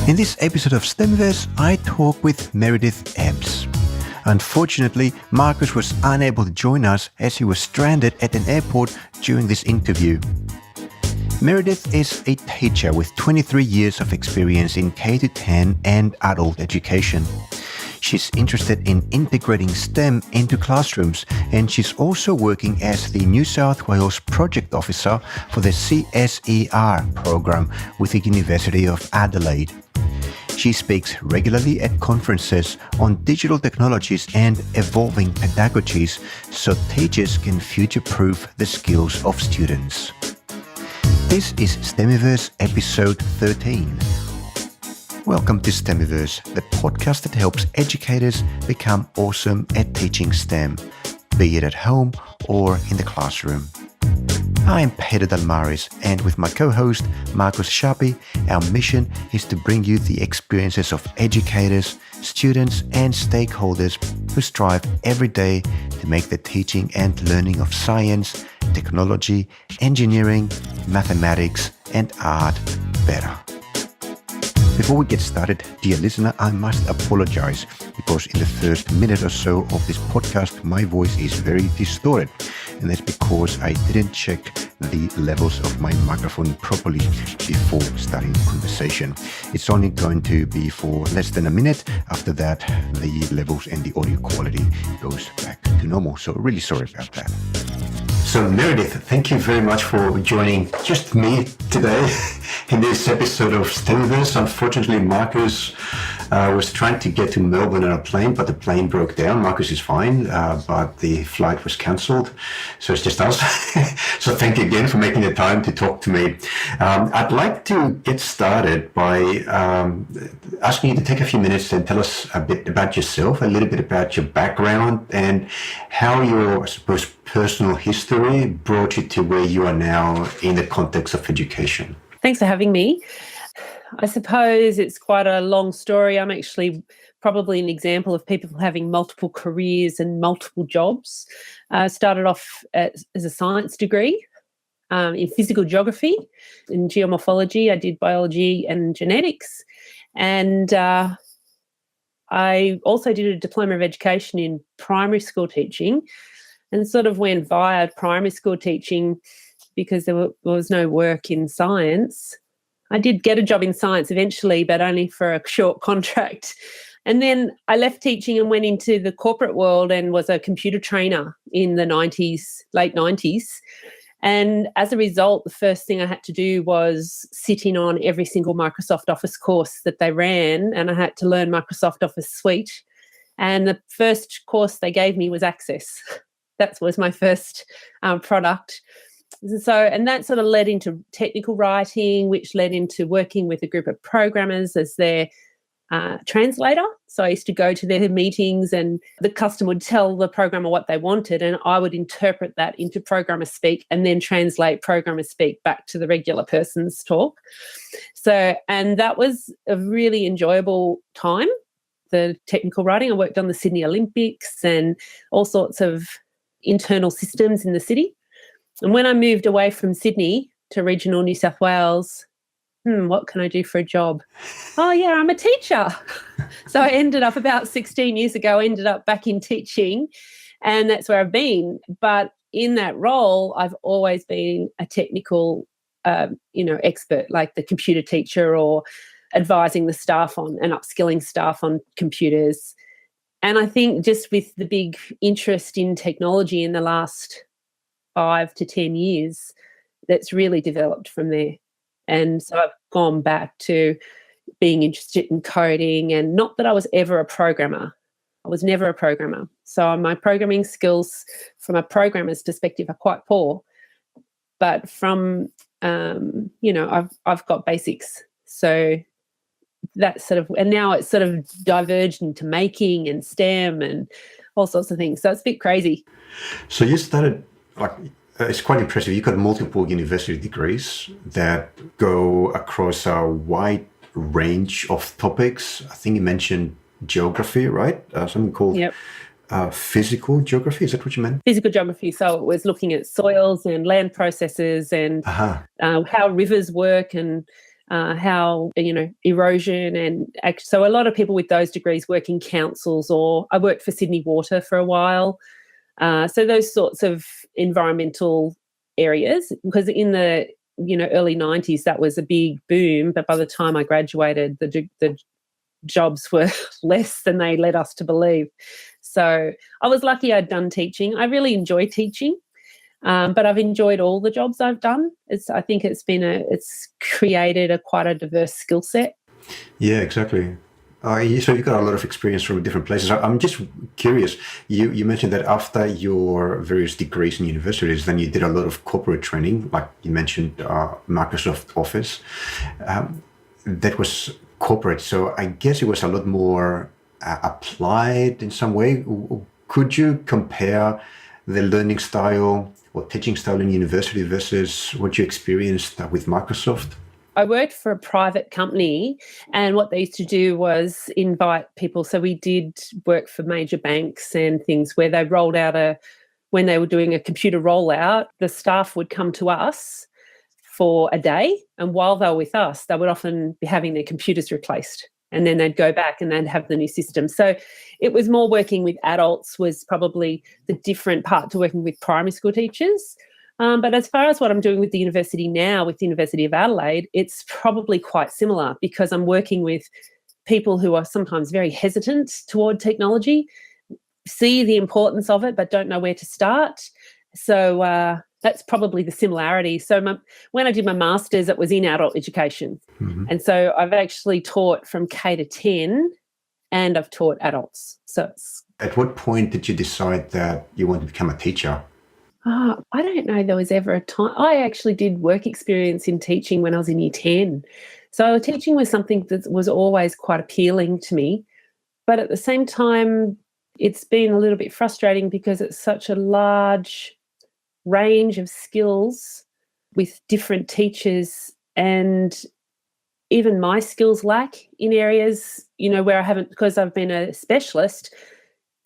In this episode of Stemiverse, I talk with Meridith Ebbs. Unfortunately, Marcus was unable to join us as he was stranded at an airport during this interview. Meridith is a teacher with 23 years of experience in K-10 and adult education. She's interested in integrating STEM into classrooms, and she's also working as the New South Wales Project Officer for the CSER program with the University of Adelaide. She speaks regularly at conferences on digital technologies and evolving pedagogies so teachers can future-proof the skills of students. This is Stemiverse episode 13. Welcome to Stemiverse, the podcast that helps educators become awesome at teaching STEM, be it at home or in the classroom. I'm Peter Dalmaris, and with my co-host Marcus Sharpie, our mission is to bring you the experiences of educators, students and stakeholders who strive every day to make the teaching and learning of science, technology, engineering, mathematics and art better. Before we get started, dear listener, I must apologize because in the first minute or so of this podcast, my voice is very distorted. And that's because I didn't check the levels of my microphone properly before starting the conversation. It's only going to be for less than a minute. After that, the levels and the audio quality goes back to normal. So really sorry about that. So Meridith, thank you very much for joining just me today in this episode of Stemiverse. Unfortunately, Marcus was trying to get to Melbourne on a plane, but the plane broke down. Marcus is fine, but the flight was cancelled. So it's just us. So thank you again for making the time to talk to me. I'd like to get started by asking you to take a few minutes and tell us a bit about yourself, a little bit about your background and how your, I suppose, personal history brought you to where you are now in the context of education. Thanks for having me. I suppose it's quite a long story. I'm actually probably an example of people having multiple careers and multiple jobs. I started off as a science degree in physical geography, in geomorphology. I did biology and genetics. And I also did a diploma of education in primary school teaching and sort of went via primary school teaching because there was no work in science. I did get a job in science eventually, but only for a short contract. And then I left teaching and went into the corporate world and was a computer trainer in the 90s, late 90s. And as a result, the first thing I had to do was sit in on every single Microsoft Office course that they ran, and I had to learn Microsoft Office Suite. And the first course they gave me was Access. That was my first product. And that sort of led into technical writing, which led into working with a group of programmers as their translator. So I used to go to their meetings and the customer would tell the programmer what they wanted and I would interpret that into programmer speak and then translate programmer speak back to the regular person's talk. And that was a really enjoyable time, the technical writing. I worked on the Sydney Olympics and all sorts of internal systems in the city. And when I moved away from Sydney to regional New South Wales, what can I do for a job? Oh, yeah, I'm a teacher. So I ended up about 16 years ago, ended up back in teaching, and that's where I've been. But in that role, I've always been a technical, expert, like the computer teacher or advising the staff on and upskilling staff on computers. And I think just with the big interest in technology in the last 5 to 10 years, that's really developed from there. And so I've gone back to being interested in coding, and not that I was ever a programmer. I was never a programmer. So my programming skills from a programmer's perspective are quite poor. But from, I've got basics. So that's sort of, and now it's sort of diverged into making and STEM and all sorts of things. So it's a bit crazy. So you started, it's quite impressive. You've got multiple university degrees that go across a wide range of topics. I think you mentioned geography, right? Something called physical geography. Is that what you meant? Physical geography. So it was looking at soils and land processes and how rivers work and how, erosion so a lot of people with those degrees work in councils, or I worked for Sydney Water for a while. So those sorts of environmental areas, because in the early 90s that was a big boom, but by the time I graduated the jobs were less than they led us to believe. So I was lucky I'd done teaching. I really enjoy teaching, but I've enjoyed all the jobs I've done. I think it's created quite a diverse skill set. Yeah, exactly. So you've got a lot of experience from different places. I'm just curious. You mentioned that after your various degrees in universities, then you did a lot of corporate training, like you mentioned Microsoft Office. That was corporate, so I guess it was a lot more applied in some way. Could you compare the learning style or teaching style in university versus what you experienced with Microsoft? I worked for a private company, and what they used to do was invite people. So we did work for major banks and things where they rolled out when they were doing a computer rollout, the staff would come to us for a day, and while they were with us, they would often be having their computers replaced, and then they'd go back and they'd have the new system. So it was more working with adults was probably the different part to working with primary school teachers. But as far as what I'm doing with the university now, with the University of Adelaide, it's probably quite similar, because I'm working with people who are sometimes very hesitant toward technology, see the importance of it, but don't know where to start. So that's probably the similarity. So when I did my master's, it was in adult education. Mm-hmm. And so I've actually taught from K to 10, and I've taught adults. So at what point did you decide that you want to become a teacher? I don't know. There was ever a time. I actually did work experience in teaching when I was in year 10. So teaching was something that was always quite appealing to me. But at the same time, it's been a little bit frustrating because it's such a large range of skills with different teachers, and even my skills lack in areas, where I haven't, because I've been a specialist.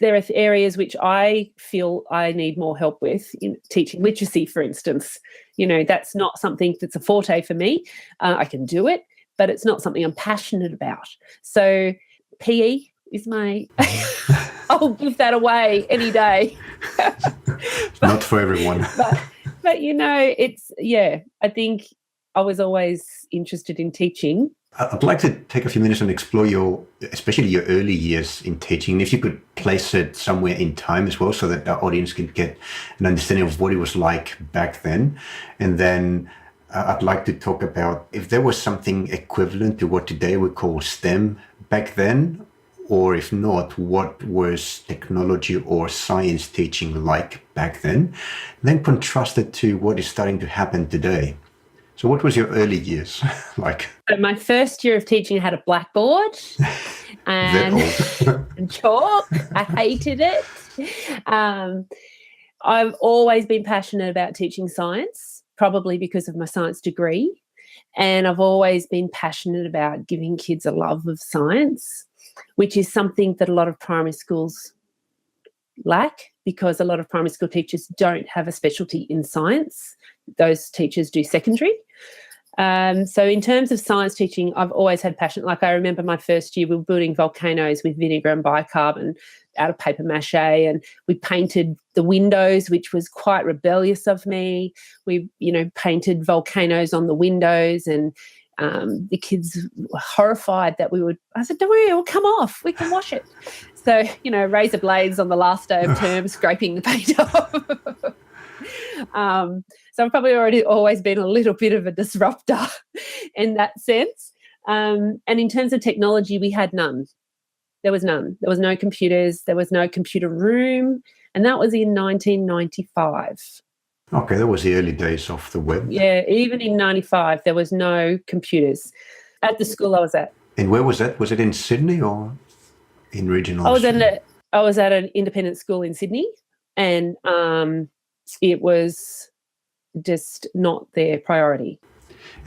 There are areas which I feel I need more help with, in teaching literacy, for instance. That's not something that's a forte for me. I can do it, but it's not something I'm passionate about. So PE is my... I'll give that away any day. Not for everyone. but it's, I think I was always interested in teaching. I'd like to take a few minutes and explore especially your early years in teaching. If you could place it somewhere in time as well, so that our audience can get an understanding of what it was like back then. And then I'd like to talk about if there was something equivalent to what today we call STEM back then, or if not, what was technology or science teaching like back then, then contrast it to what is starting to happen today. So what was your early years like? So my first year of teaching, I had a blackboard and chalk. I hated it. I've always been passionate about teaching science, probably because of my science degree. And I've always been passionate about giving kids a love of science, which is something that a lot of primary schools lack, because a lot of primary school teachers don't have a specialty in science. Those teachers do secondary. So in terms of science teaching, I've always had passion. Like, I remember my first year, we were building volcanoes with vinegar and bicarbonate out of paper mache, and we painted the windows, which was quite rebellious of me. We, painted volcanoes on the windows, and the kids were horrified that I said, don't worry, it will come off. We can wash it. So, razor blades on the last day of term, scraping the paint off. So I've probably always been a little bit of a disruptor in that sense. And in terms of technology, we had none. There was none. There was no computers. There was no computer room. And that was in 1995. Okay, that was the early days of the web. Yeah, even in 95, there was no computers at the school I was at. And where was that? Was it in Sydney or in regional? I was at an independent school in Sydney, and it was just not their priority.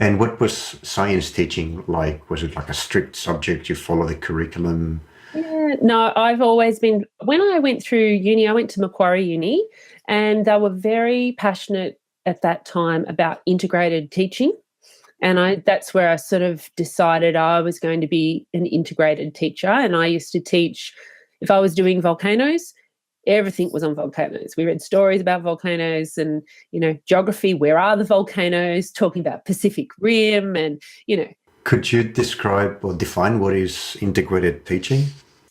And what was science teaching like? Was it like a strict subject? You follow the curriculum? Yeah, no, I've always been, when I went through uni, I went to Macquarie Uni, and they were very passionate at that time about integrated teaching. And that's where I sort of decided I was going to be an integrated teacher. And I used to teach, if I was doing volcanoes, everything was on volcanoes. We read stories about volcanoes and, geography, where are the volcanoes, talking about Pacific Rim and. Could you describe or define what is integrated teaching?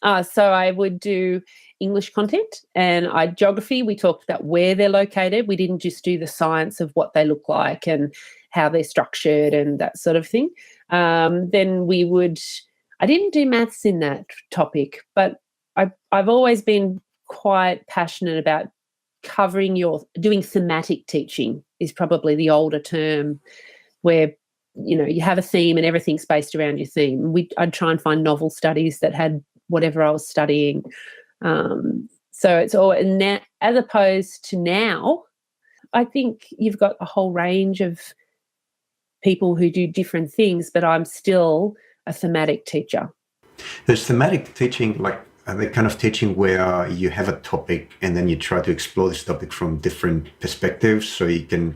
So I would do English content and geography. We talked about where they're located. We didn't just do the science of what they look like and how they're structured and that sort of thing. Then I didn't do maths in that topic, but I've always been quite passionate about doing thematic teaching is probably the older term, where you have a theme and everything's based around your theme. I'd try and find novel studies that had whatever I was studying. So it's all now, as opposed to now, I think you've got a whole range of people who do different things, but I'm still a thematic teacher. There's thematic teaching, like the kind of teaching where you have a topic and then you try to explore this topic from different perspectives. So you can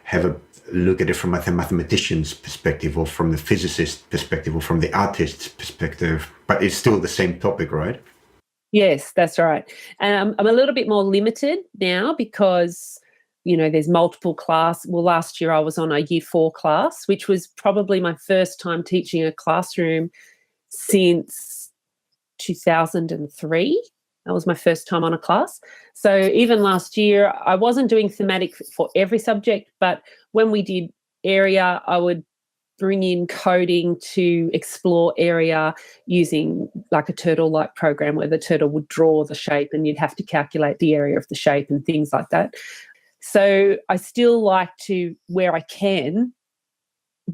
have a look at it from a mathematician's perspective or from the physicist's perspective or from the artist's perspective, but it's still the same topic, right? Yes, that's right. And I'm a little bit more limited now because, there's multiple class. Well, last year I was on a Year 4 class, which was probably my first time teaching a classroom since 2003. That was my first time on a class. So even last year, I wasn't doing thematic for every subject, but when we did area, I would bring in coding to explore area using like a turtle-like program where the turtle would draw the shape and you'd have to calculate the area of the shape and things like that. So I still like to, where I can,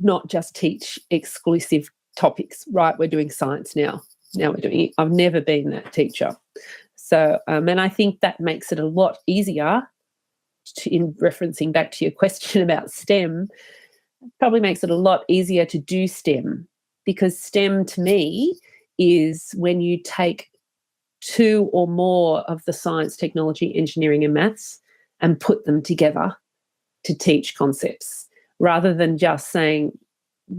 not just teach exclusive topics. Right, we're doing science now. Now we're doing it. I've never been that teacher. So, and I think that makes it a lot easier, in referencing back to your question about STEM, probably makes it a lot easier to do STEM, because STEM to me is when you take two or more of the science, technology, engineering and maths and put them together to teach concepts, rather than just saying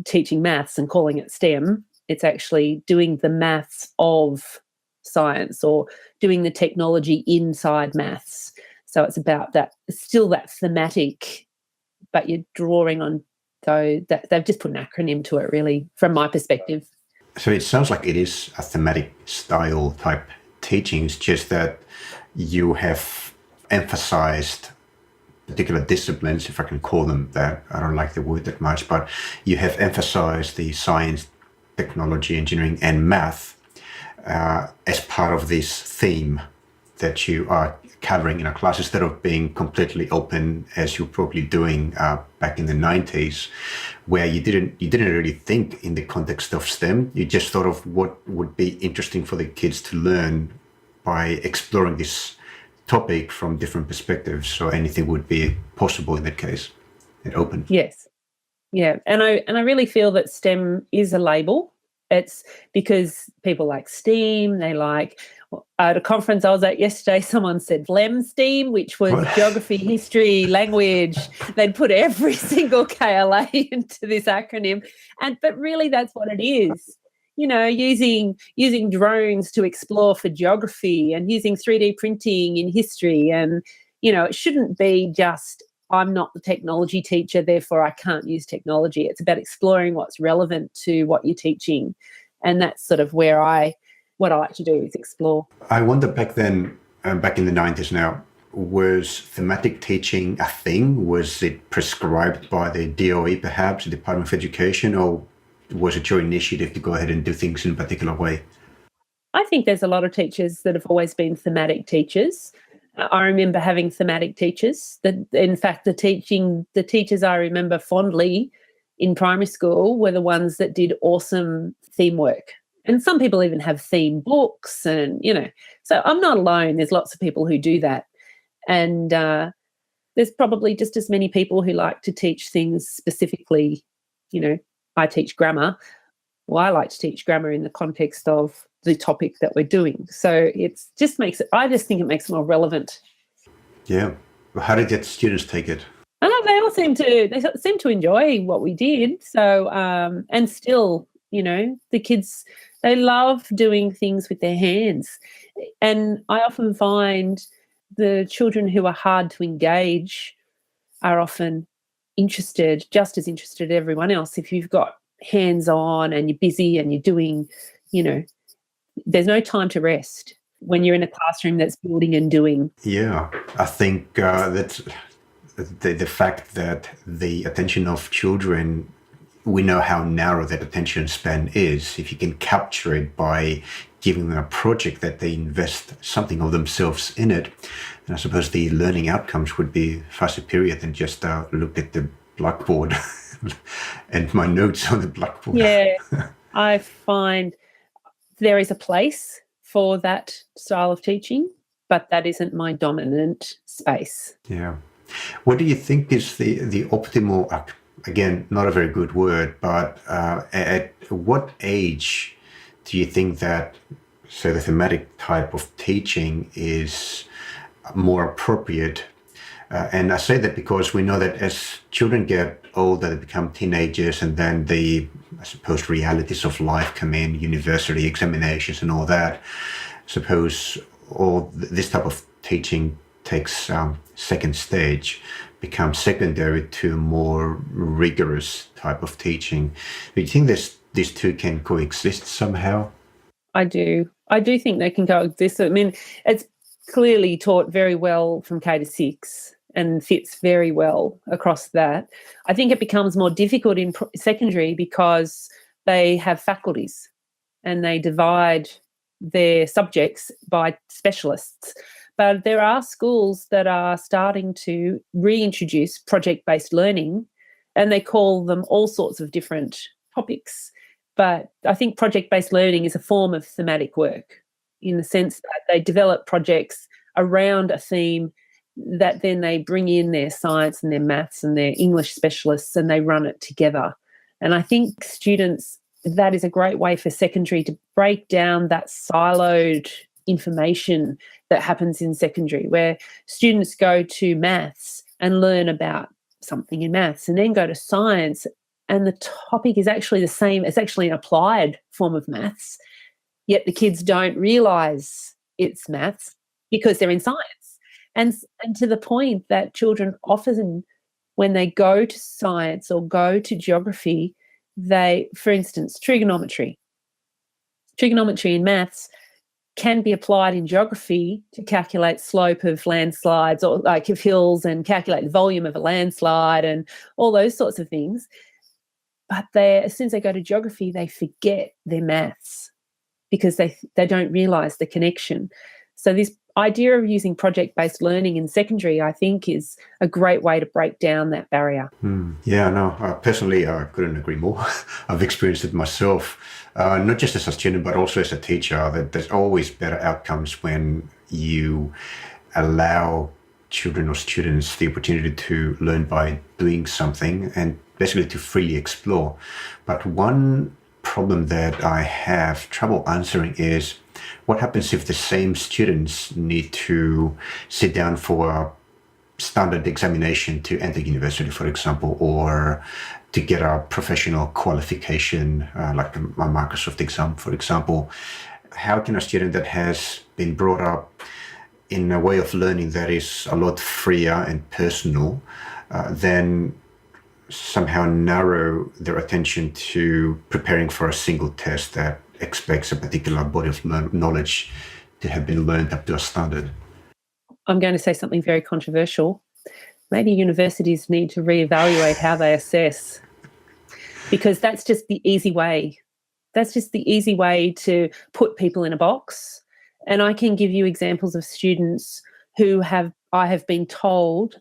teaching maths and calling it STEM. It's actually doing the maths of science or doing the technology inside maths. So it's about that, still that thematic, but you're drawing on that they've just put an acronym to it, really, from my perspective. So it sounds like it is a thematic style type teaching. It's just that you have emphasized particular disciplines, if I can call them that. I don't like the word that much, but you have emphasized the science, technology, engineering, and math as part of this theme that you are covering in a class, instead of being completely open as you're probably doing back in the 90s, where you didn't really think in the context of STEM. You just thought of what would be interesting for the kids to learn by exploring this topic from different perspectives. So anything would be possible in that case, and open. Yes. Yeah. And I really feel that STEM is a label. It's because people like STEAM, they like, at a conference I was at yesterday, someone said LEM STEAM, which was geography, history, language. They'd put every single KLA into this acronym. But really that's what it is. Using drones to explore for geography and using 3D printing in history. And, it shouldn't be just, I'm not the technology teacher, therefore I can't use technology. It's about exploring what's relevant to what you're teaching. And that's sort of where what I like to do is explore. I wonder back then, back in the 90s now, was thematic teaching a thing? Was it prescribed by the DOE, perhaps, the Department of Education, or was it your initiative to go ahead and do things in a particular way? I think there's a lot of teachers that have always been thematic teachers. I remember having thematic teachers. In fact, the teachers I remember fondly in primary school were the ones that did awesome theme work. And some people even have theme books and, so I'm not alone. There's lots of people who do that. And there's probably just as many people who like to teach things specifically. I teach grammar. Well, I like to teach grammar in the context of the topic that we're doing. So I just think it makes it more relevant. Yeah. Well, how did the students take it? They all seemed to enjoy what we did. So and still, the kids, they love doing things with their hands. And I often find the children who are hard to engage are often interested, just as interested as everyone else. If you've got hands on and you're busy and you're doing, there's no time to rest when you're in a classroom that's building and doing. Yeah, I think that's the fact that the attention of children, we know how narrow that attention span is. If you can capture it by giving them a project that they invest something of themselves in it, then I suppose the learning outcomes would be far superior than just look at the blackboard and my notes on the blackboard. Yeah, I find there is a place for that style of teaching, but that isn't my dominant space. Yeah. What do you think is the optimal, again, not a very good word, but at what age do you think that, say, the thematic type of teaching is more appropriate? And I say that because we know that as children get older, they become teenagers, and then the, I suppose, realities of life come in, university examinations and all that. I suppose all this type of teaching takes second stage, becomes secondary to more rigorous type of teaching. Do you think these two can coexist somehow? I do. I do think they can coexist. I mean, it's clearly taught very well from K to 6 and fits very well across that. I think it becomes more difficult in secondary because they have faculties and they divide their subjects by specialists. But there are schools that are starting to reintroduce project-based learning, and they call them all sorts of different topics. But I think project-based learning is a form of thematic work in the sense that they develop projects around a theme that then they bring in their science and their maths and their English specialists and they run it together. And I think students, that is a great way for secondary to break down that siloed information that happens in secondary, where students go to maths and learn about something in maths and then go to science, and the topic is actually the same. It's actually an applied form of maths, yet the kids don't realise it's maths because they're in science. And to the point that children often, when they go to science or go to geography, they, for instance, trigonometry in maths can be applied in geography to calculate slope of landslides or like of hills and calculate the volume of a landslide and all those sorts of things. But as soon as they go to geography, they forget their maths because they don't realise the connection. So this idea of using project-based learning in secondary, I think, is a great way to break down that barrier. Yeah, no, personally, I couldn't agree more. I've experienced it myself, not just as a student, but also as a teacher, that there's always better outcomes when you allow children or students the opportunity to learn by doing something and basically to freely explore. But one problem that I have trouble answering is, what happens if the same students need to sit down for a standard examination to enter university, for example, or to get a professional qualification, like a Microsoft exam, for example? How can a student that has been brought up in a way of learning that is a lot freer and personal, then somehow narrow their attention to preparing for a single test that expects a particular body of knowledge to have been learned up to a standard? I'm going to say something very controversial. Maybe universities need to reevaluate how they assess, because that's just the easy way. That's just the easy way to put people in a box. And I can give you examples of students who I have been told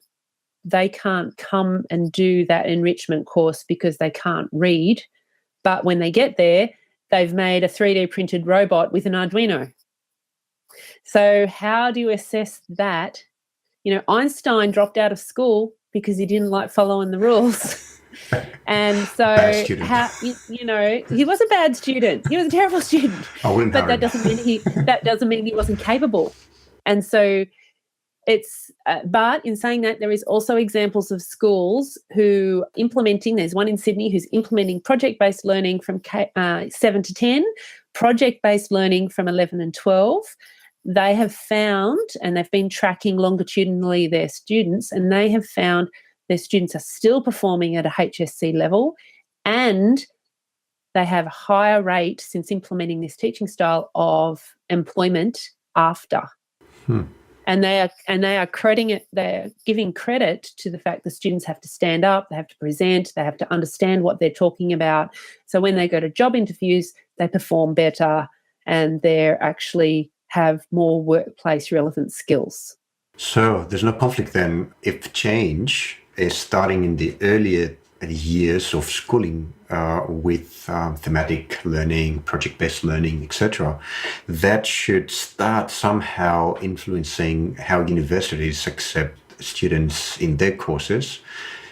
they can't come and do that enrichment course because they can't read. But when they get there, they've made a 3D printed robot with an Arduino. So how do you assess that? Einstein dropped out of school because he didn't like following the rules. And so he was a bad student. He was a terrible student. But that doesn't mean he wasn't capable. And so but in saying that, there is also examples of schools who there's one in Sydney who's implementing project-based learning from 7 to 10, project-based learning from 11 and 12. They have found, and they've been tracking longitudinally their students, and they have found their students are still performing at a HSC level, and they have a higher rate since implementing this teaching style of employment after. And they're giving credit to the fact the students have to stand up, they have to present, they have to understand what they're talking about. So when they go to job interviews, they perform better and they actually have more workplace relevant skills. So there's no conflict then if change is starting in the earlier years of schooling with thematic learning, project-based learning, etc. That should start somehow influencing how universities accept students in their courses,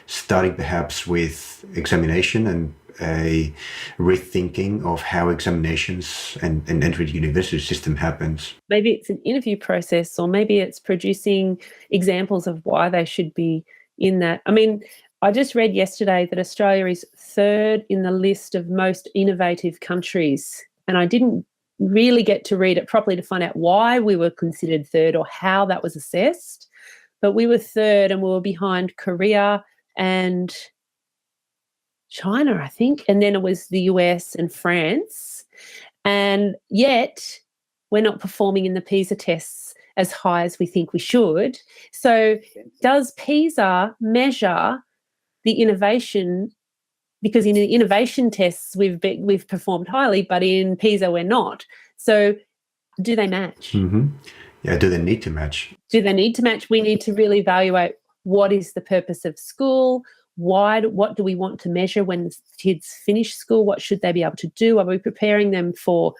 starting perhaps with examination and a rethinking of how examinations and entry to the university system happens. Maybe it's an interview process, or maybe it's producing examples of why they should be in that. I mean, I just read yesterday that Australia is third in the list of most innovative countries, and I didn't really get to read it properly to find out why we were considered third or how that was assessed, but we were third and we were behind Korea and China, I think, and then it was the US and France, and yet we're not performing in the Pisa tests as high as we think we should. So does Pisa measure the innovation? Because in the innovation tests we've performed highly, but in Pisa we're not. So do they match? Mm-hmm. Yeah, do they need to match? Do they need to match? We need to really evaluate what is the purpose of school. What do we want to measure when kids finish school? What should they be able to do? Are we preparing them for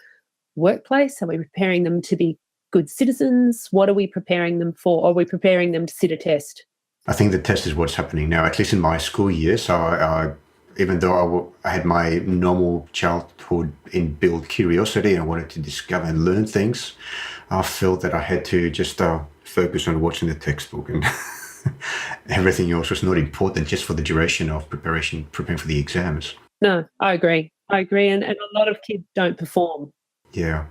workplace? Are we preparing them to be good citizens? What are we preparing them for? Are we preparing them to sit a test? I think the test is what's happening now, at least in my school years. So even though I had my normal childhood inbuilt curiosity and I wanted to discover and learn things, I felt that I had to just focus on what's in the textbook, and everything else was not important just for the duration of preparing for the exams. No, I agree. And a lot of kids don't perform. Yeah,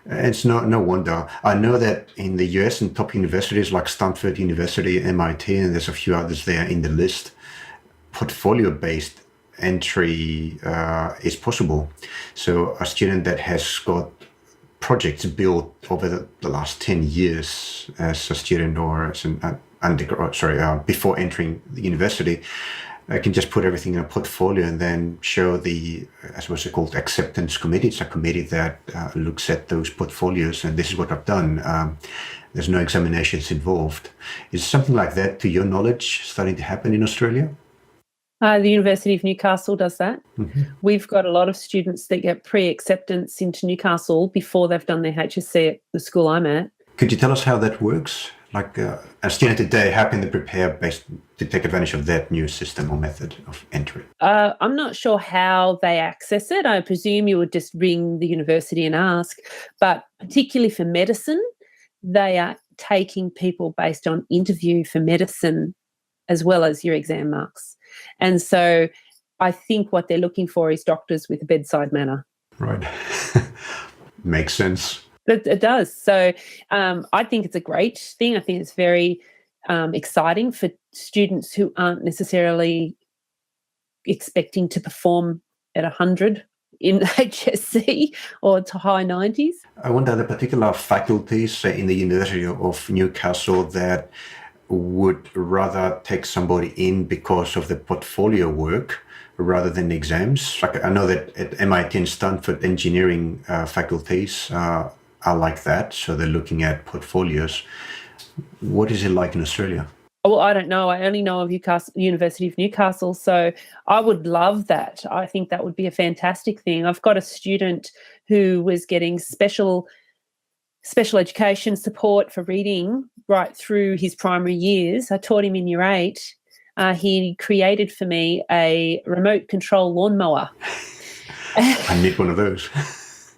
it's no wonder. I know that in the US and top universities like Stanford University, MIT, and there's a few others there in the list, portfolio-based entry is possible. So a student that has got projects built over the last 10 years as a student or as an before entering the university, I can just put everything in a portfolio and then show as what's called acceptance committee. It's a committee that looks at those portfolios, and this is what I've done. There's no examinations involved. Is something like that, to your knowledge, starting to happen in Australia? The University of Newcastle does that. Mm-hmm. We've got a lot of students that get pre-acceptance into Newcastle before they've done their HSC at the school I'm at. Could you tell us how that works? Like a student today, how can they prepare to take advantage of that new system or method of entry? I'm not sure how they access it. I presume you would just ring the university and ask. But particularly for medicine, they are taking people based on interview for medicine as well as your exam marks. And so I think what they're looking for is doctors with a bedside manner. Right. Makes sense. It does. So I think it's a great thing. I think it's very exciting for students who aren't necessarily expecting to perform at 100 in HSC or to high 90s. I wonder, are there particular faculties in the University of Newcastle that would rather take somebody in because of the portfolio work rather than exams? Like I know that at MIT and Stanford, engineering faculties are like that, so they're looking at portfolios. What is it like in Australia? Well, I don't know. I only know of University of Newcastle, so I would love that. I think that would be a fantastic thing. I've got a student who was getting special education support for reading right through his primary years. I taught him in year 8. He created for me a remote control lawnmower. I need one of those.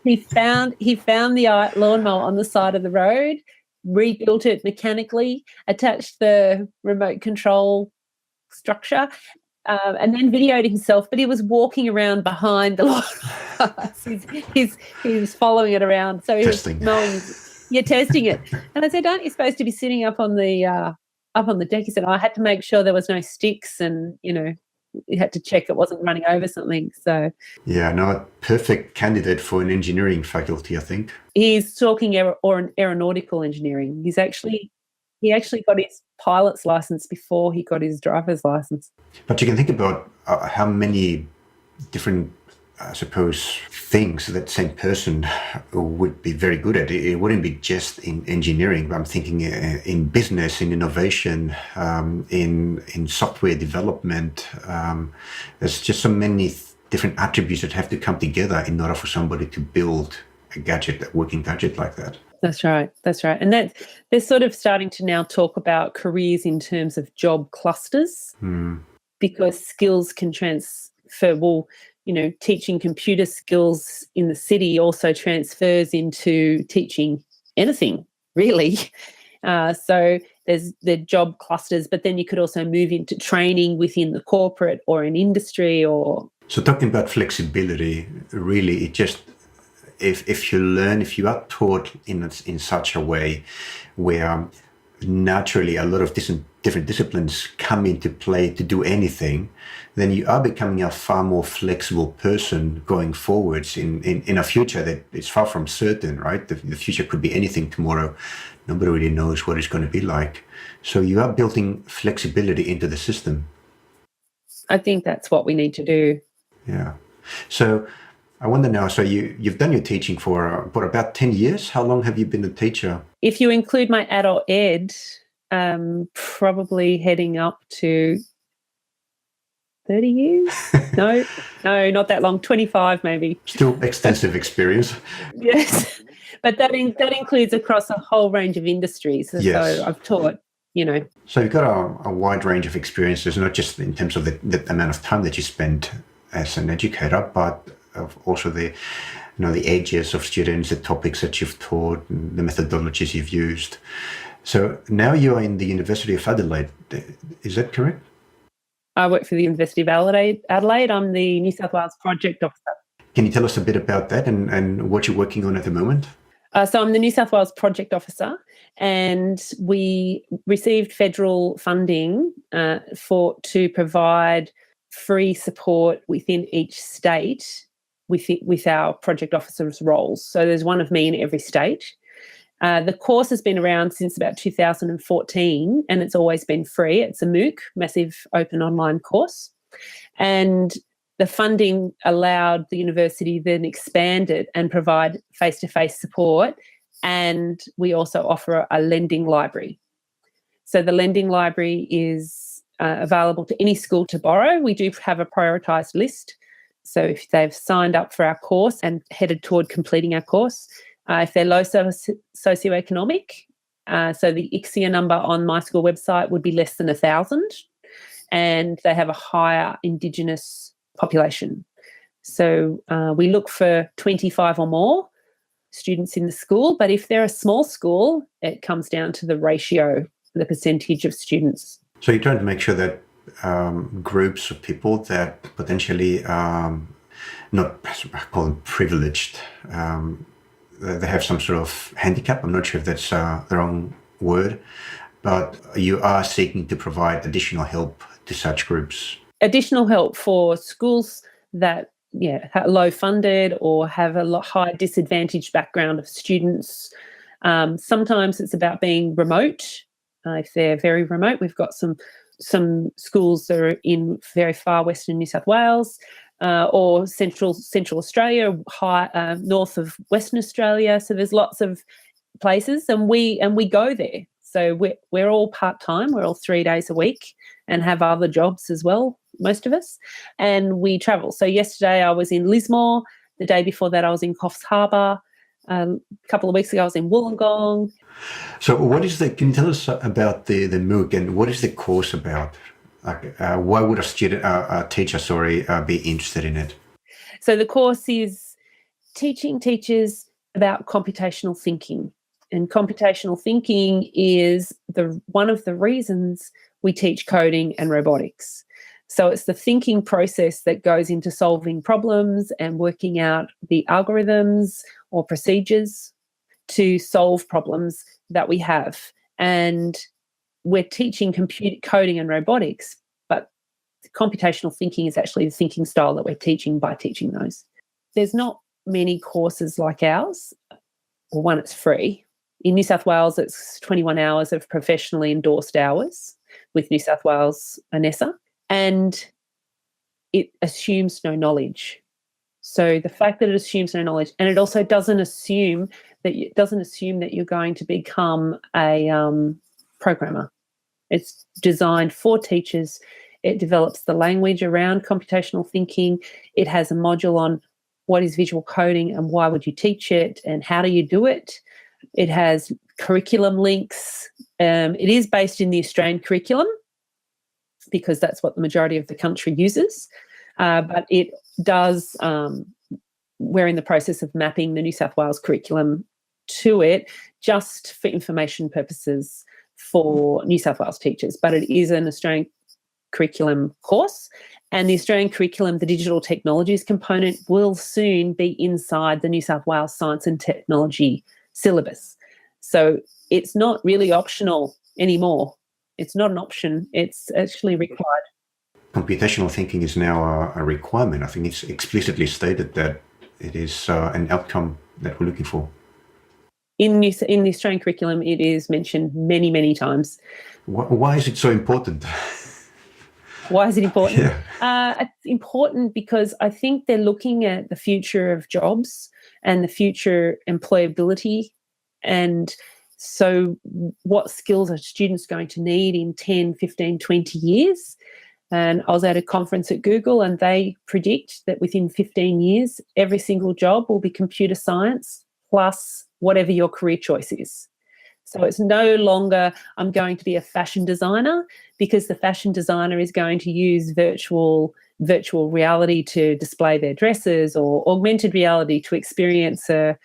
He found the lawnmower on the side of the road, rebuilt it mechanically, attached the remote control structure, and then videoed himself, but he was walking around behind the lawn. He was following it around. So he was mowing, testing it. And I said, aren't you supposed to be sitting up on the deck? He said, I had to make sure there was no sticks and, you had to check it wasn't running over something. So yeah, no, a perfect candidate for an engineering faculty, I think. He's talking aeronautical engineering. He actually got his pilot's license before he got his driver's license. But you can think about how many different, I suppose, things that same person would be very good at. It wouldn't be just in engineering, but I'm thinking in business, in innovation, in software development. There's just so many different attributes that have to come together in order for somebody to build a working gadget like that. That's right. And they're sort of starting to now talk about careers in terms of job clusters, because skills can transfer. Well, teaching computer skills in the city also transfers into teaching anything, really. So there's the job clusters, but then you could also move into training within the corporate or an industry or... So talking about flexibility, really, it just... If you are taught in such a way where naturally a lot of different disciplines come into play to do anything, then you are becoming a far more flexible person going forwards in a future that is far from certain, right? The future could be anything tomorrow. Nobody really knows what it's going to be like. So you are building flexibility into the system. I think that's what we need to do. Yeah. So I wonder now, so you've done your teaching for about 10 years. How long have you been a teacher? If you include my adult ed, probably heading up to 30 years. No, not that long, 25 maybe. Still extensive experience. Yes, but that includes across a whole range of industries. Yes. So I've taught, So you've got a wide range of experiences, not just in terms of the amount of time that you spend as an educator, but of also the ages of students, the topics that you've taught, the methodologies you've used. So now you're in the University of Adelaide. Is that correct? I work for the University of Adelaide. I'm the New South Wales Project Officer. Can you tell us a bit about that and what you're working on at the moment? So I'm the New South Wales Project Officer, and we received federal funding to provide free support within each state with our project officers' roles. So there's one of me in every state. The course has been around since about 2014, and it's always been free. It's a MOOC, massive open online course. And the funding allowed the university then expand it and provide face-to-face support. And we also offer a lending library. So the lending library is available to any school to borrow. We do have a prioritised list. So if they've signed up for our course and headed toward completing our course, if they're low socioeconomic, so the CSER number on my school website would be less than 1,000, and they have a higher Indigenous population. So we look for 25 or more students in the school, but if they're a small school, it comes down to the ratio, the percentage of students. So you're trying to make sure that groups of people that potentially not call them privileged, they have some sort of handicap. I'm not sure if that's the wrong word, but you are seeking to provide additional help to such groups. Additional help for schools that are low funded or have a high disadvantaged background of students. Sometimes it's about being remote. If they're very remote, we've got some schools that are in very far western New South Wales or central Australia, north of Western Australia. So there's lots of places, and we go there. So we're all part-time. We're all 3 days a week and have other jobs as well, most of us, and we travel. So yesterday I was in Lismore. The day before that I was in Coffs Harbour. A couple of weeks ago I was in Wollongong. So can you tell us about the MOOC and what is the course about? Why would a teacher be interested in it? So the course is teaching teachers about computational thinking. And computational thinking is one of the reasons we teach coding and robotics. So it's the thinking process that goes into solving problems and working out the algorithms or procedures to solve problems that we have. And we're teaching coding and robotics, but computational thinking is actually the thinking style that we're teaching by teaching those. There's not many courses like ours. Well, one, it's free. In New South Wales, it's 21 hours of professionally endorsed hours with New South Wales NSW, and it assumes no knowledge. So the fact that it assumes no knowledge, and it also doesn't assume that you're going to become a programmer. It's designed for teachers. It develops the language around computational thinking. It has a module on what is visual coding and why would you teach it and how do you do it. It has curriculum links. It is based in the Australian curriculum because that's what the majority of the country uses. But it does, we're in the process of mapping the New South Wales curriculum to it just for information purposes for New South Wales teachers. But it is an Australian curriculum course, and the Australian curriculum, the digital technologies component, will soon be inside the New South Wales Science and Technology syllabus. So it's not really optional anymore. It's not an option. It's actually required. Computational thinking is now a requirement. I think it's explicitly stated that it is an outcome that we're looking for. In the Australian curriculum, it is mentioned many, many times. Why is it so important? Why is it important? Yeah. It's important because I think they're looking at the future of jobs and the future employability. And so what skills are students going to need in 10, 15, 20 years? And I was at a conference at Google, and they predict that within 15 years, every single job will be computer science plus whatever your career choice is. So it's no longer I'm going to be a fashion designer, because the fashion designer is going to use virtual reality to display their dresses, or augmented reality to experience a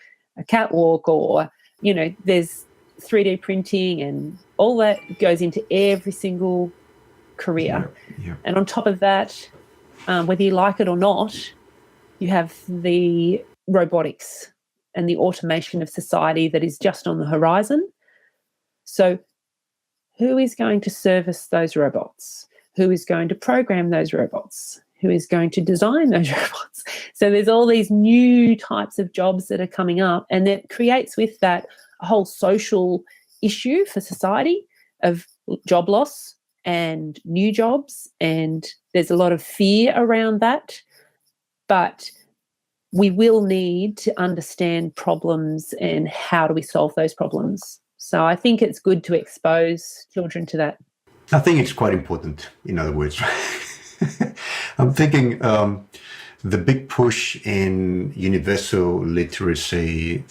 catwalk, or, there's 3D printing, and all that goes into every single career. Yeah. And on top of that, whether you like it or not, you have the robotics and the automation of society that is just on the horizon. So who is going to service those robots? Who is going to program those robots? Who is going to design those robots? So there's all these new types of jobs that are coming up, and that creates with that a whole social issue for society of job loss and new jobs, and there's a lot of fear around that. But we will need to understand problems and how do we solve those problems. So I think it's good to expose children to that. I think it's quite important, in other words. I'm thinking the big push in universal literacy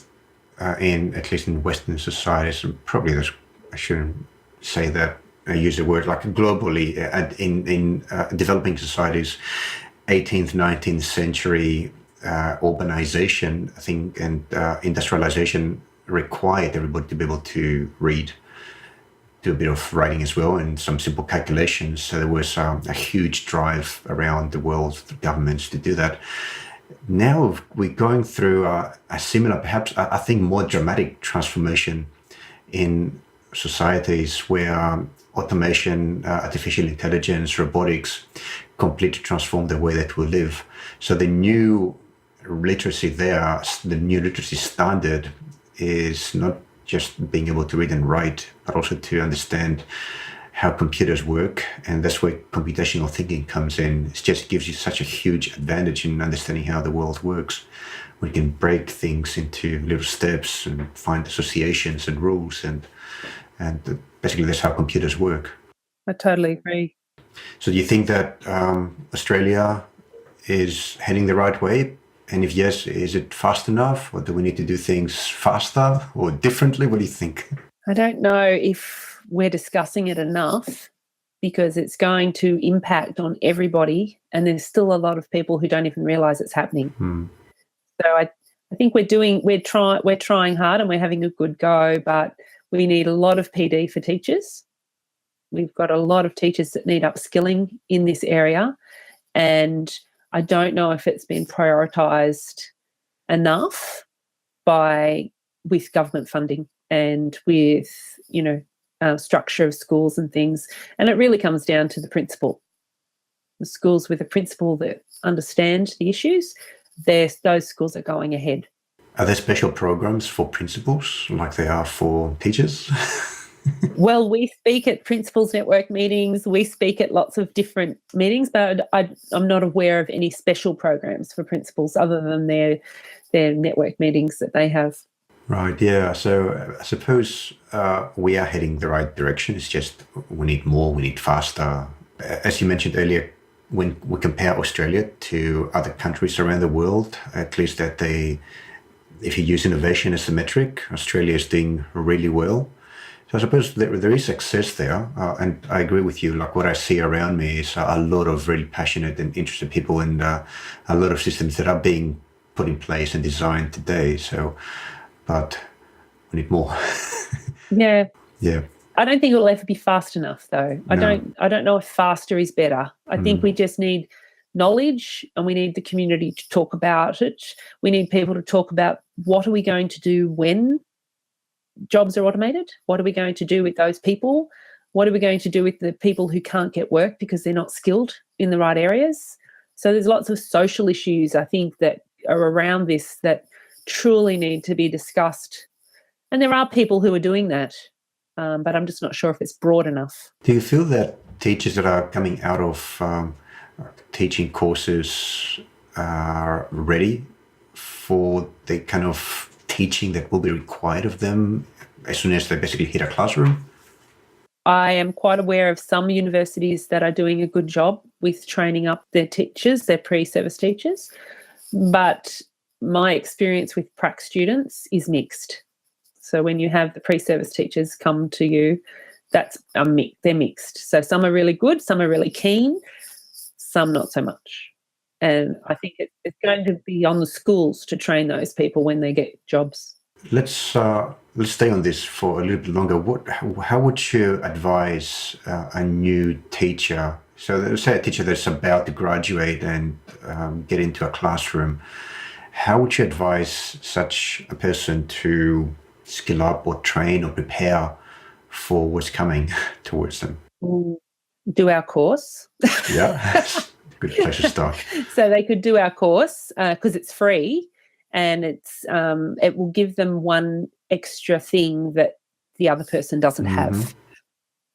at least in Western societies, and probably I shouldn't say that, I use the word like globally, in developing societies, 18th, 19th century urbanization, I think, and industrialization required everybody to be able to read, do a bit of writing as well, and some simple calculations. So there was a huge drive around the world for governments to do that. Now we're going through a similar, perhaps I think more dramatic transformation in societies where automation, artificial intelligence, robotics completely transform the way that we live. So the new literacy there, the new literacy standard is not just being able to read and write, but also to understand how computers work. And that's where computational thinking comes in. It just gives you such a huge advantage in understanding how the world works. We can break things into little steps and find associations and rules, and basically that's how computers work. I totally agree. So do you think that Australia is heading the right way? And if yes, is it fast enough, or do we need to do things faster or differently? What do you think? I don't know if we're discussing it enough, because it's going to impact on everybody, and there's still a lot of people who don't even realise it's happening. So I think we're trying hard and we're having a good go, but we need a lot of PD for teachers. We've got a lot of teachers that need upskilling in this area, and I don't know if it's been prioritised enough with government funding and with, structure of schools and things. And it really comes down to the principal. The schools with a principal that understand the issues, those schools are going ahead. Are there special programs for principals like they are for teachers? Well, we speak at Principals Network meetings. We speak at lots of different meetings, but I'm not aware of any special programs for principals other than their network meetings that they have. Right, yeah. So I suppose we are heading the right direction. It's just we need more, we need faster. As you mentioned earlier, when we compare Australia to other countries around the world, at least if you use innovation as a metric, Australia is doing really well. So I suppose there is success there. And I agree with you. Like what I see around me is a lot of really passionate and interested people and a lot of systems that are being put in place and designed today. So, but we need more. Yeah. Yeah. I don't think it will ever be fast enough, though. No. I don't know if faster is better. I think we just need knowledge, and we need the community to talk about it. We need people to talk about what are we going to do when jobs are automated? What are we going to do with those people? What are we going to do with the people who can't get work because they're not skilled in the right areas? So there's lots of social issues, I think, that are around this that truly need to be discussed. And there are people who are doing that, but I'm just not sure if it's broad enough. Do you feel that teachers that are coming out of teaching courses are ready for the kind of teaching that will be required of them as soon as they basically hit a classroom? I am quite aware of some universities that are doing a good job with training up their teachers, their pre-service teachers, but my experience with prac students is mixed. So when you have the pre-service teachers come to you, they're mixed. So some are really good, some are really keen, some not so much. And I think it's going to be on the schools to train those people when they get jobs. Let's stay on this for a little bit longer. How would you advise a new teacher? So let's say a teacher that's about to graduate and get into a classroom. How would you advise such a person to skill up or train or prepare for what's coming towards them? Do our course. Yeah. Good place to start. So they could do our course because it's free, and it will give them one extra thing that the other person doesn't have.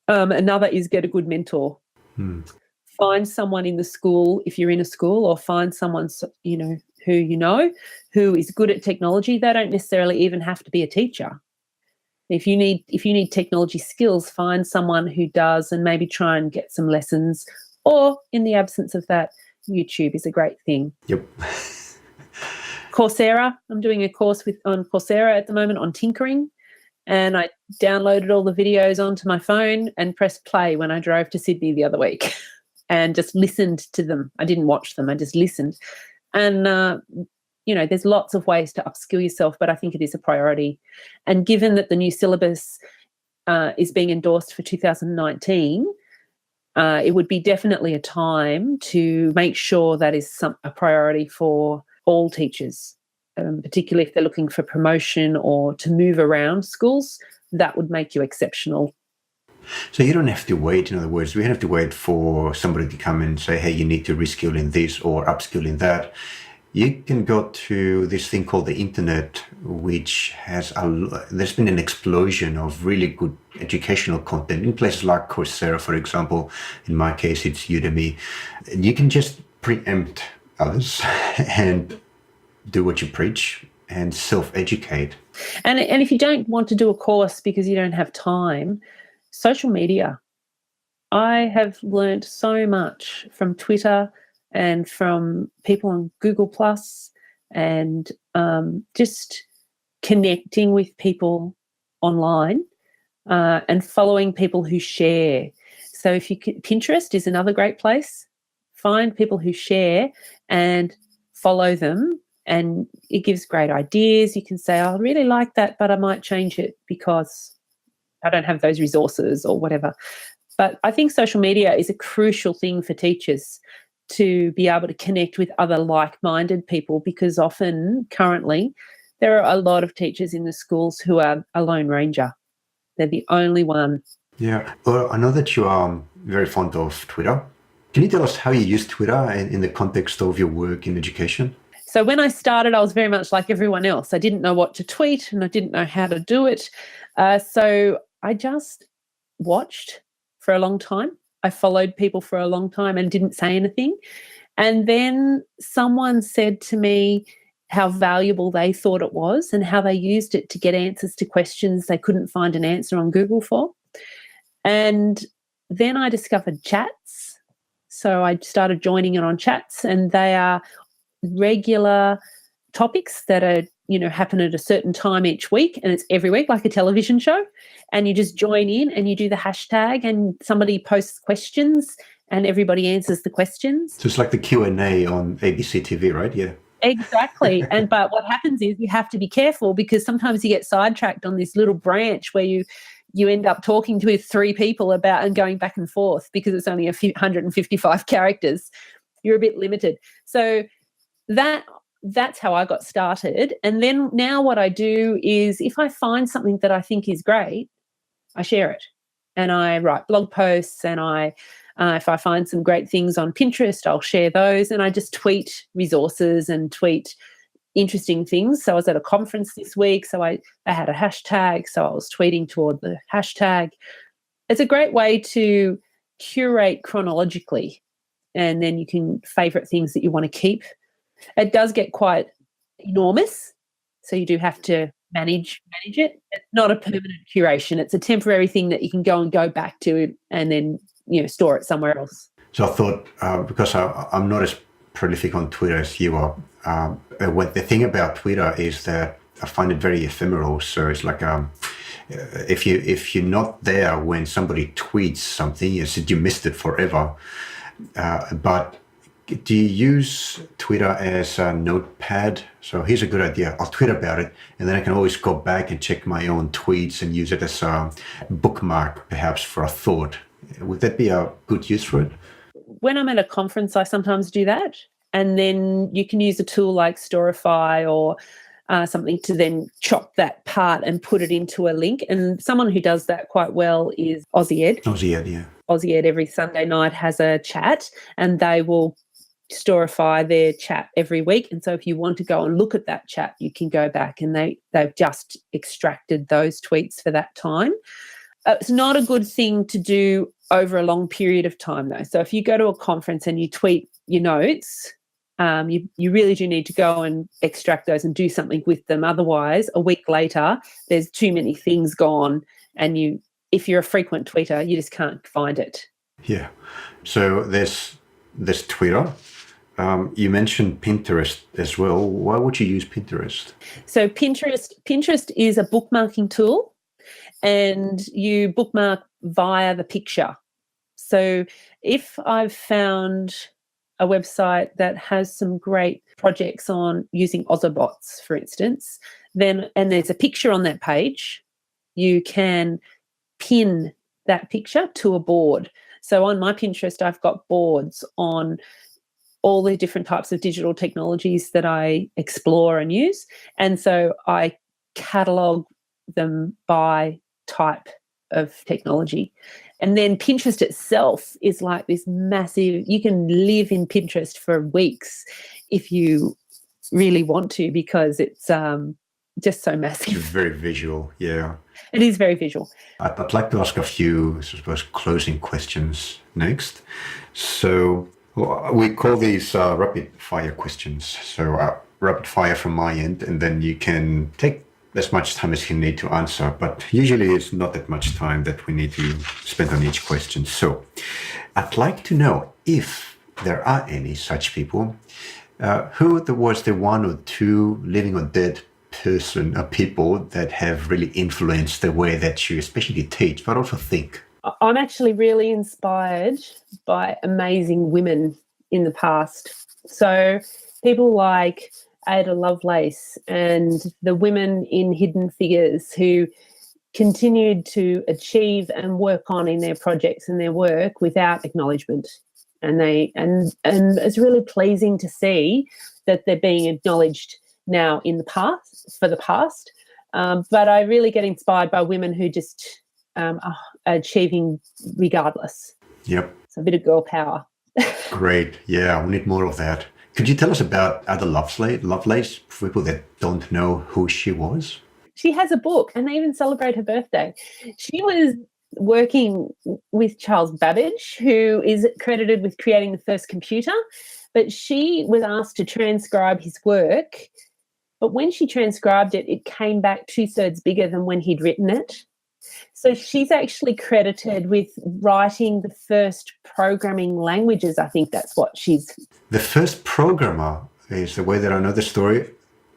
Another is get a good mentor. Find someone in the school, if you're in a school, or find someone who is good at technology. They don't necessarily even have to be a teacher. If you need technology skills, find someone who does, and maybe try and get some lessons. Or in the absence of that, YouTube is a great thing. Yep. Coursera. I'm doing a course on Coursera at the moment on tinkering, and I downloaded all the videos onto my phone and pressed play when I drove to Sydney the other week and just listened to them. I didn't watch them. I just listened. And, there's lots of ways to upskill yourself, but I think it is a priority. And given that the new syllabus is being endorsed for 2019, it would be definitely a time to make sure that is a priority for all teachers, particularly if they're looking for promotion or to move around schools. That would make you exceptional. So you don't have to wait. In other words, we don't have to wait for somebody to come and say, hey, you need to reskill in this or upskill in that. You can go to this thing called the internet, which there's been an explosion of really good educational content in places like Coursera, for example. In my case, it's Udemy. You can just preempt others and do what you preach and self-educate. And if you don't want to do a course because you don't have time, social media. I have learned so much from Twitter and from people on Google Plus, and just connecting with people online and following people who share. So if Pinterest is another great place. Find people who share and follow them and it gives great ideas. You can say, I really like that, but I might change it because I don't have those resources or whatever. But I think social media is a crucial thing for teachers to be able to connect with other like-minded people, because often, currently, there are a lot of teachers in the schools who are a lone ranger. They're the only one. Yeah. Well, I know that you are very fond of Twitter. Can you tell us how you use Twitter in the context of your work in education? So when I started, I was very much like everyone else. I didn't know what to tweet and I didn't know how to do it. So I just watched for a long time. I followed people for a long time and didn't say anything. And then someone said to me how valuable they thought it was and how they used it to get answers to questions they couldn't find an answer on Google for. And then I discovered chats. So I started joining in on chats, and they are regular topics that are, happen at a certain time each week, and it's every week, like a television show. And you just join in and you do the hashtag, and somebody posts questions and everybody answers the questions. So it's like the Q&A on ABC TV, right? Yeah. Exactly. But what happens is you have to be careful, because sometimes you get sidetracked on this little branch where you end up talking to 3 people about and going back and forth, because it's only 155 characters. You're a bit limited. So that's how I got started. And then now what I do is, if I find something that I think is great, I share it. And I write blog posts, and if I find some great things on Pinterest, I'll share those, and I just tweet resources and tweet interesting things. So I was at a conference this week, so I had a hashtag, so I was tweeting toward the hashtag. It's a great way to curate chronologically, and then you can favourite things that you want to keep. It does get quite enormous, so you do have to manage it. It's not a permanent curation. It's a temporary thing that you can go back to and then store it somewhere else. So I thought, because I'm not as prolific on Twitter as you are, the thing about Twitter is that I find it very ephemeral. So it's like if you're not there when somebody tweets something, you missed it forever. But do you use Twitter as a notepad? So here's a good idea. I'll tweet about it, and then I can always go back and check my own tweets and use it as a bookmark, perhaps, for a thought. Would that be a good use for it? When I'm at a conference, I sometimes do that. And then you can use a tool like Storify or something to then chop that part and put it into a link. And someone who does that quite well is Aussie Ed. Aussie Ed, yeah. Aussie Ed every Sunday night has a chat, and they will Storify their chat every week. And so if you want to go and look at that chat, you can go back, and they've just extracted those tweets for that time. It's not a good thing to do over a long period of time, though. So if you go to a conference and you tweet your notes, you really do need to go and extract those and do something with them. Otherwise, a week later, there's too many things gone, and if you're a frequent tweeter, you just can't find it. Yeah. So there's Twitter. You mentioned Pinterest as well. Why would you use Pinterest? So Pinterest is a bookmarking tool, and you bookmark via the picture. So if I've found a website that has some great projects on using Ozobots, for instance, and there's a picture on that page, you can pin that picture to a board. So on my Pinterest, I've got boards on all the different types of digital technologies that I explore and use. And so I catalogue them by type of technology. And then Pinterest itself is like this massive, you can live in Pinterest for weeks if you really want to, because it's just so massive. It's very visual, yeah. It is very visual. I'd like to ask a few, I suppose, closing questions next. So we call these rapid fire questions. So rapid fire from my end, and then you can take as much time as you need to answer, but usually it's not that much time that we need to spend on each question. So I'd like to know if there are any such people, who was the one or two living or dead person or people that have really influenced the way that you especially teach, but also think? I'm actually really inspired by amazing women in the past. So people like Ada Lovelace and the women in Hidden Figures who continued to achieve and work on in their projects and their work without acknowledgement. And it's really pleasing to see that they're being acknowledged now in the past, for the past. But I really get inspired by women who just are achieving regardless. Yep. It's a bit of girl power. Great. Yeah, we need more of that. Could you tell us about Ada Lovelace for people that don't know who she was? She has a book and they even celebrate her birthday. She was working with Charles Babbage, who is credited with creating the first computer, but she was asked to transcribe his work. But when she transcribed it, it came back 2/3 bigger than when he'd written it. So she's actually credited with writing the first programming languages. I think that's what she's... The first programmer is the way that I know the story.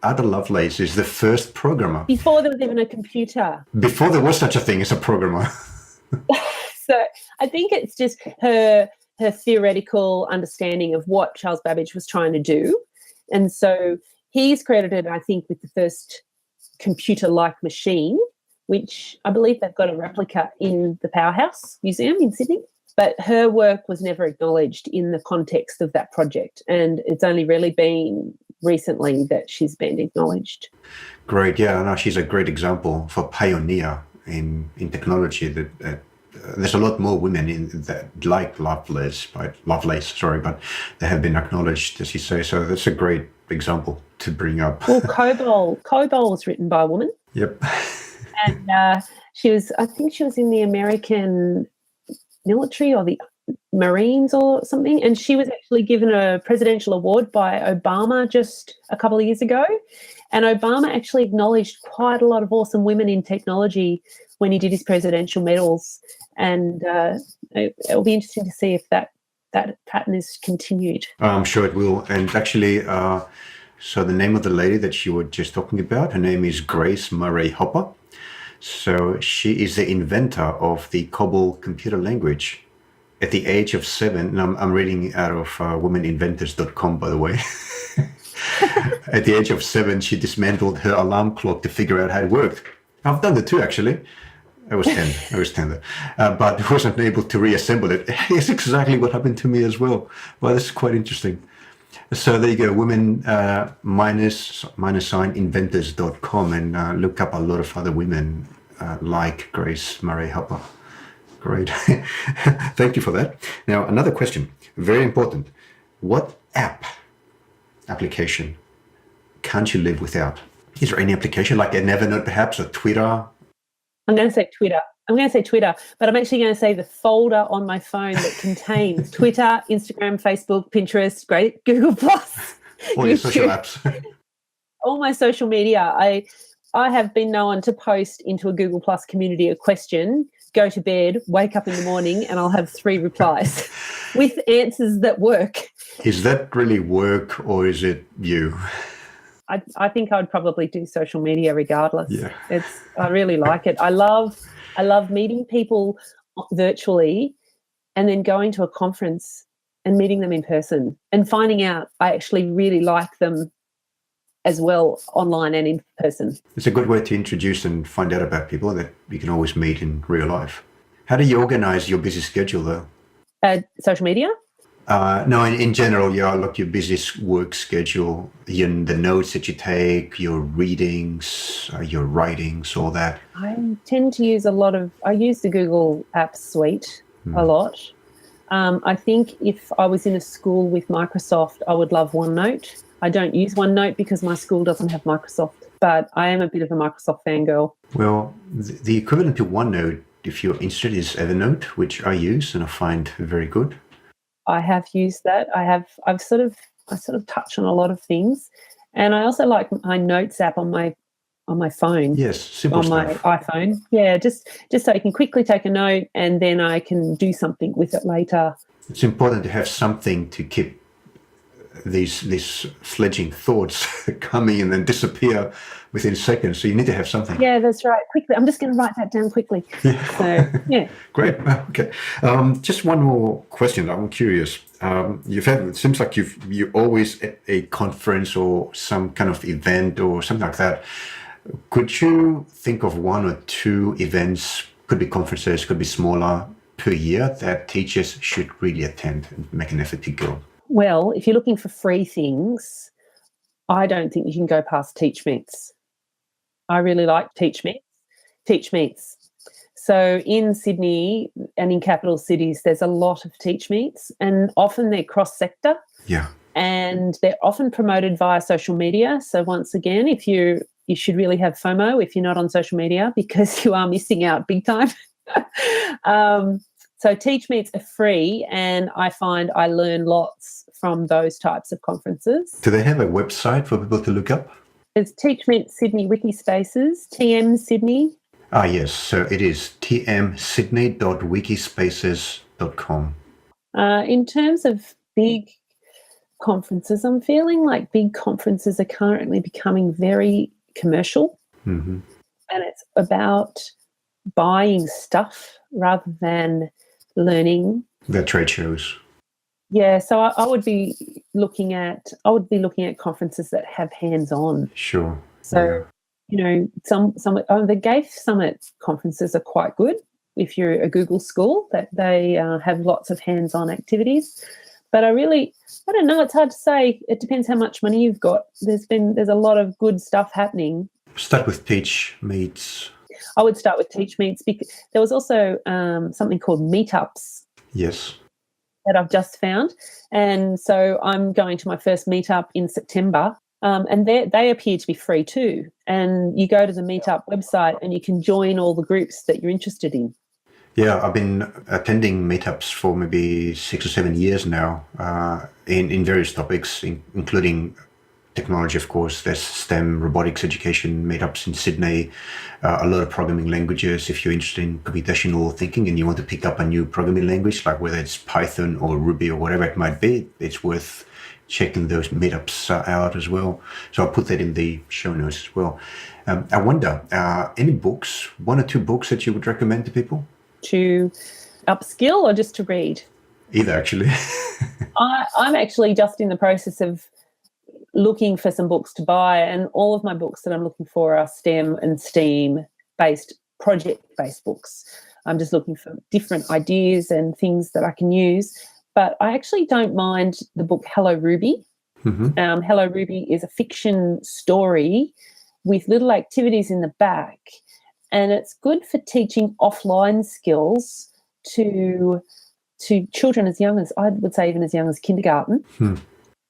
Ada Lovelace is the first programmer. Before there was even a computer. Before there was such a thing as a programmer. So I think it's just her theoretical understanding of what Charles Babbage was trying to do. And so he's credited, I think, with the first computer-like machine, which I believe they've got a replica in the Powerhouse Museum in Sydney. But her work was never acknowledged in the context of that project. And it's only really been recently that she's been acknowledged. Great. Yeah, no, she's a great example for pioneer in technology. That there's a lot more women in that like Lovelace, but they have been acknowledged, as you say. So that's a great example to bring up. Well, COBOL was written by a woman. Yep. And I think she was in the American military or the Marines or something, and she was actually given a presidential award by Obama just a couple of years ago, and Obama actually acknowledged quite a lot of awesome women in technology when he did his presidential medals, and it'll be interesting to see if that pattern is continued. I'm sure it will. And actually, so the name of the lady that you were just talking about, her name is Grace Murray Hopper. So she is the inventor of the COBOL computer language. At the age of 7, and I'm reading out of womeninventors.com, by the way. At the age of 7, she dismantled her alarm clock to figure out how it worked. I've done it too, actually. I was 10 there. But wasn't able to reassemble it. It's exactly what happened to me as well. Well, this is quite interesting. So there you go, women -inventors.com, and look up a lot of other women like Grace Murray Hopper. Great. Thank you for that. Now, another question, very important. What application can't you live without? Is there any application like a Evernote perhaps, or Twitter? I'm going to say Twitter, but I'm actually going to say the folder on my phone that contains Twitter, Instagram, Facebook, Pinterest, great, Google+. All your social apps. All my social media. I have been known to post into a Google+ community a question, go to bed, wake up in the morning, and I'll have 3 replies with answers that work. Is that really work, or is it you? I think I'd probably do social media regardless. Yeah. I really like it. I love meeting people virtually and then going to a conference and meeting them in person and finding out I actually really like them as well online and in person. It's a good way to introduce and find out about people that you can always meet in real life. How do you organize your busy schedule though? Social media? No, in general, like your busy work schedule, the notes that you take, your readings, your writings, all that. I tend to use I use the Google Apps suite a lot. I think if I was in a school with Microsoft, I would love OneNote. I don't use OneNote because my school doesn't have Microsoft, but I am a bit of a Microsoft fangirl. Well, the equivalent to OneNote, if you're interested, is Evernote, which I use and I find very good. I have used that. I sort of touch on a lot of things, and I also like my Notes app on my phone. Yes, simple stuff. On my iPhone. Yeah, just so I can quickly take a note and then I can do something with it later. It's important to have something to keep these fledgling thoughts coming and then disappear within seconds. So you need to have something. Yeah, that's right. Quickly. I'm just going to write that down quickly. Yeah. So, yeah. Great. Okay. Just one more question. I'm curious. It seems like you're always at a conference or some kind of event or something like that. Could you think of one or two events, could be conferences, could be smaller, per year that teachers should really attend and make an effort to go? Well, if you're looking for free things, I don't think you can go past Teach Meets. I really like Teach Meets. Teach Meets. So in Sydney and in capital cities, there's a lot of Teach Meets, and often they're cross-sector. Yeah. And they're often promoted via social media. So once again, you should really have FOMO if you're not on social media, because you are missing out big time. So Teach Meets are free, and I find I learn lots from those types of conferences. Do they have a website for people to look up? It's Teach Meets Sydney Wiki Spaces, TM Sydney. Ah, yes. So it is tmsydney.wikispaces.com. In terms of big conferences, I'm feeling like big conferences are currently becoming very commercial. Mm-hmm. And it's about buying stuff rather than learning. The trade shows. Yeah, so I would be looking at conferences that have hands-on. Sure. So, some the GAFE Summit conferences are quite good if you're a Google school, that they have lots of hands-on activities. But I don't know, it's hard to say. It depends how much money you've got. There's a lot of good stuff happening. Start with Teach Meets. I would start with Teach Meets, because there was also something called Meetups. Yes. That I've just found. And so I'm going to my first meetup in September, and they appear to be free too. And you go to the Meetup website and you can join all the groups that you're interested in. Yeah, I've been attending meetups for maybe 6 or 7 years now, in various topics, including technology, of course. There's STEM, robotics education meetups in Sydney, a lot of programming languages. If you're interested in computational thinking and you want to pick up a new programming language, like whether it's Python or Ruby or whatever it might be, it's worth checking those meetups out as well. So I'll put that in the show notes as well. I wonder, any books, one or two books that you would recommend to people? To upskill or just to read? Either, actually. I'm actually just in the process of looking for some books to buy, and all of my books that I'm looking for are STEM and STEAM-based, project-based books. I'm just looking for different ideas and things that I can use. But I actually don't mind the book Hello Ruby. Mm-hmm. Hello Ruby is a fiction story with little activities in the back, and it's good for teaching offline skills to children as young as, I would say, even as young as kindergarten.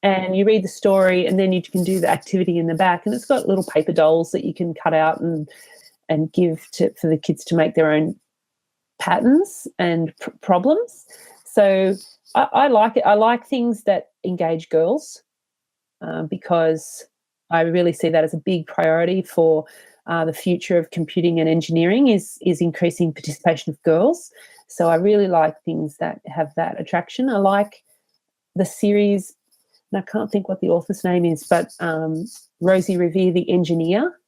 And you read the story, and then you can do the activity in the back, and it's got little paper dolls that you can cut out and give for the kids to make their own patterns and problems. So I like it. I like things that engage girls, because I really see that as a big priority for the future of computing and engineering is increasing participation of girls. So I really like things that have that attraction. I like the series, and I can't think what the author's name is, but Rosie Revere, the engineer,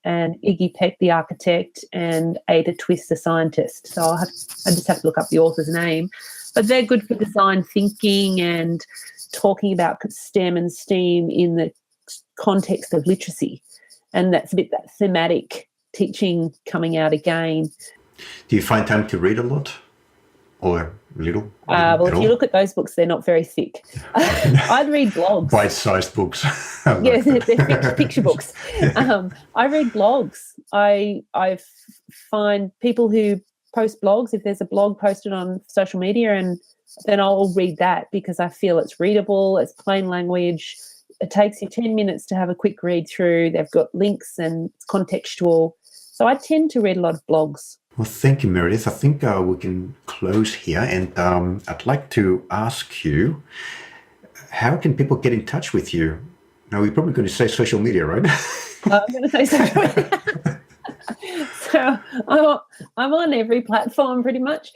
and Iggy Peck, the architect, and Ada Twist, the scientist. So I just have to look up the author's name. But they're good for design thinking and talking about STEM and STEAM in the context of literacy. And that's a bit that thematic teaching coming out again. Do you find time to read a lot or little? Well, if you look at those books, they're not very thick. I'd read blogs. Bite-sized books. Yes, they're picture books. I read blogs. I find people who post blogs, if there's a blog posted on social media, and then I'll read that because I feel it's readable, it's plain language. It takes you 10 minutes to have a quick read through. They've got links and it's contextual. So I tend to read a lot of blogs. Well, thank you, Meridith. I think we can close here. And I'd like to ask you, how can people get in touch with you? Now, we're probably going to say social media, right? I'm going to say social media. So I'm on every platform pretty much.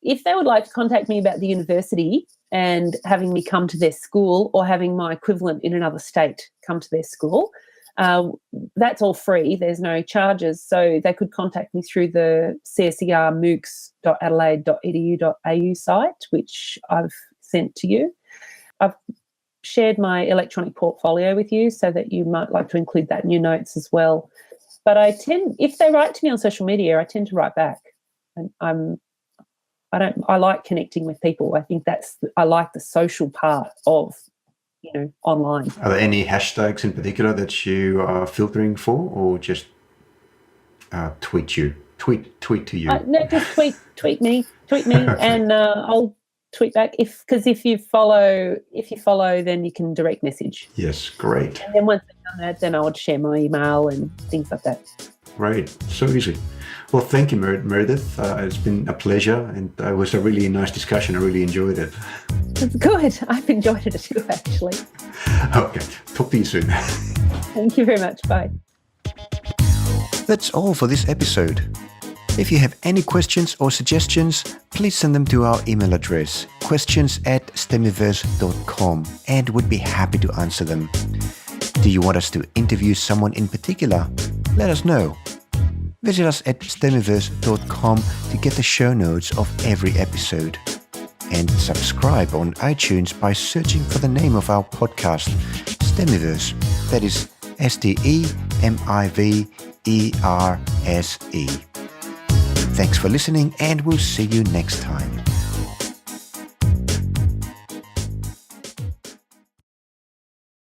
If they would like to contact me about the university and having me come to their school, or having my equivalent in another state come to their school, that's all free. There's no charges. So they could contact me through the CSER moocs.adelaide.edu.au site, which I've sent to you. I've shared my electronic portfolio with you so that you might like to include that in your notes as well. But if they write to me on social media, I tend to write back. And I like connecting with people. I think I like the social part of, online. Are there any hashtags in particular that you are filtering for, or just tweet to you? No, just tweet me, Okay. and I'll tweet back. Because if you follow, then you can direct message. Yes, great. And then once I've done that, then I would share my email and things like that. Great, so easy. Well, thank you, Meridith. It's been a pleasure, and it was a really nice discussion. I really enjoyed it. It's good. I've enjoyed it too, actually. Okay, talk to you soon. Thank you very much. Bye. That's all for this episode. If you have any questions or suggestions, please send them to our email address, questions@stemiverse.com, and we'd be happy to answer them. Do you want us to interview someone in particular? Let us know. Visit us at stemiverse.com to get the show notes of every episode. And subscribe on iTunes by searching for the name of our podcast, Stemiverse. That is Stemiverse. Thanks for listening, and we'll see you next time.